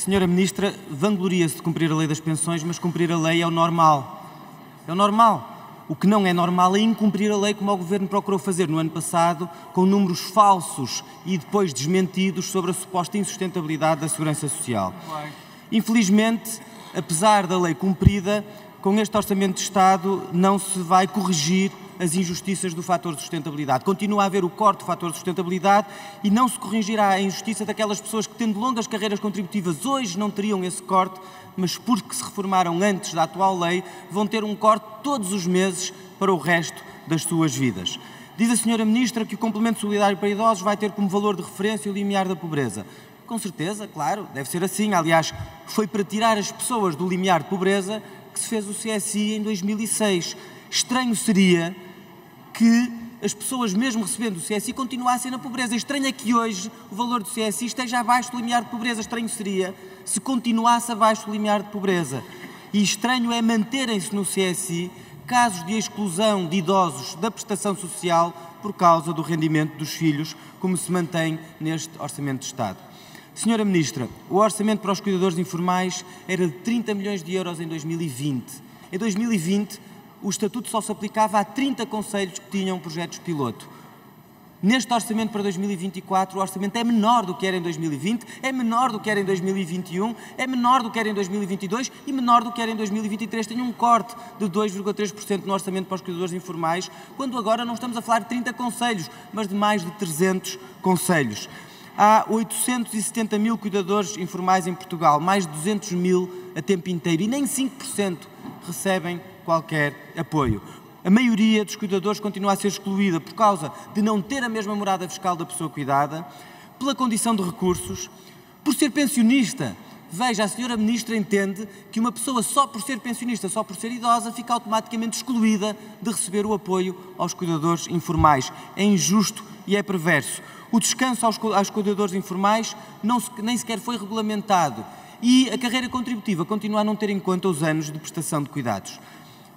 Senhora Ministra, vangloria-se de cumprir a lei das pensões, mas cumprir a lei é o normal. É o normal. O que não é normal é incumprir a lei como o Governo procurou fazer no ano passado, com números falsos e depois desmentidos sobre a suposta insustentabilidade da Segurança Social. Infelizmente, apesar da lei cumprida, com este Orçamento de Estado não se vai corrigir as injustiças do fator de sustentabilidade. Continua a haver o corte do fator de sustentabilidade e não se corrigirá a injustiça daquelas pessoas que, tendo longas carreiras contributivas, hoje não teriam esse corte, mas porque se reformaram antes da atual lei, vão ter um corte todos os meses para o resto das suas vidas. Diz a Sra. Ministra que o complemento solidário para idosos vai ter como valor de referência o limiar da pobreza. Com certeza, claro, deve ser assim. Aliás, foi para tirar as pessoas do limiar de pobreza que se fez o CSI em 2006. Estranho seria que as pessoas, mesmo recebendo o CSI, continuassem na pobreza. Estranho é que hoje o valor do CSI esteja abaixo do limiar de pobreza. Estranho seria se continuasse abaixo do limiar de pobreza. E estranho é manterem-se no CSI casos de exclusão de idosos da prestação social por causa do rendimento dos filhos, como se mantém neste Orçamento de Estado. Senhora Ministra, o orçamento para os cuidadores informais era de 30 milhões de euros em 2020. Em 2020, o Estatuto só se aplicava a 30 concelhos que tinham projetos piloto. Neste orçamento para 2024, o orçamento é menor do que era em 2020, é menor do que era em 2021, é menor do que era em 2022 e menor do que era em 2023. Tem um corte de 2,3% no orçamento para os cuidadores informais, quando agora não estamos a falar de 30 concelhos, mas de mais de 300 concelhos. Há 870 mil cuidadores informais em Portugal, mais de 200 mil a tempo inteiro, e nem 5% recebem qualquer apoio. A maioria dos cuidadores continua a ser excluída por causa de não ter a mesma morada fiscal da pessoa cuidada, pela condição de recursos, por ser pensionista. Veja, a Sra. Ministra entende que uma pessoa só por ser pensionista, só por ser idosa, fica automaticamente excluída de receber o apoio aos cuidadores informais. É injusto e é perverso. O descanso aos cuidadores informais nem sequer foi regulamentado e a carreira contributiva continua a não ter em conta os anos de prestação de cuidados.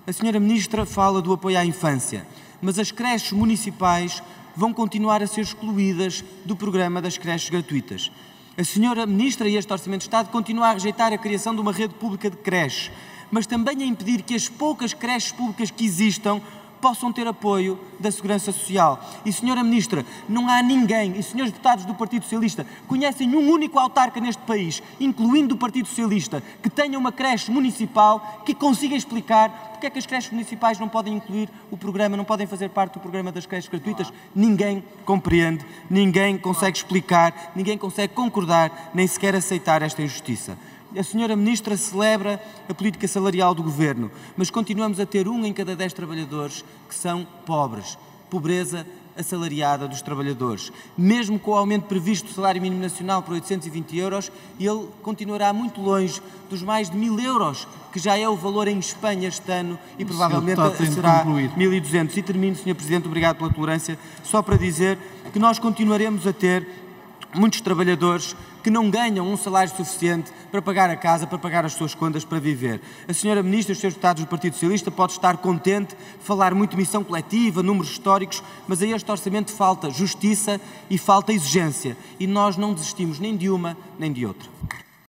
A Sra. Ministra fala do apoio à infância, mas as creches municipais vão continuar a ser excluídas do programa das creches gratuitas. A Sra. Ministra e este Orçamento de Estado continuam a rejeitar a criação de uma rede pública de creches, mas também a impedir que as poucas creches públicas que existam possam ter apoio da Segurança Social. E, Sra. Ministra, não há ninguém, e Srs. Deputados do Partido Socialista, conhecem um único autarca neste país, incluindo o Partido Socialista, que tenha uma creche municipal que consiga explicar porque é que as creches municipais não podem incluir o programa, não podem fazer parte do programa das creches gratuitas. Ninguém compreende, ninguém consegue explicar, ninguém consegue concordar, nem sequer aceitar esta injustiça. A Sra. Ministra celebra a política salarial do Governo, mas continuamos a ter 1 em cada 10 trabalhadores que são pobres. Pobreza assalariada dos trabalhadores. Mesmo com o aumento previsto do salário mínimo nacional para 820 euros, ele continuará muito longe dos mais de 1.000 euros, que já é o valor em Espanha este ano e provavelmente será 1.200. E termino, Sr. Presidente, obrigado pela tolerância, só para dizer que nós continuaremos a ter muitos trabalhadores que não ganham um salário suficiente para pagar a casa, para pagar as suas contas, para viver. A Sra. Ministra e os seus deputados do Partido Socialista pode estar contente, falar muito de missão coletiva, números históricos, mas a este orçamento falta justiça e falta exigência. E nós não desistimos nem de uma nem de outra.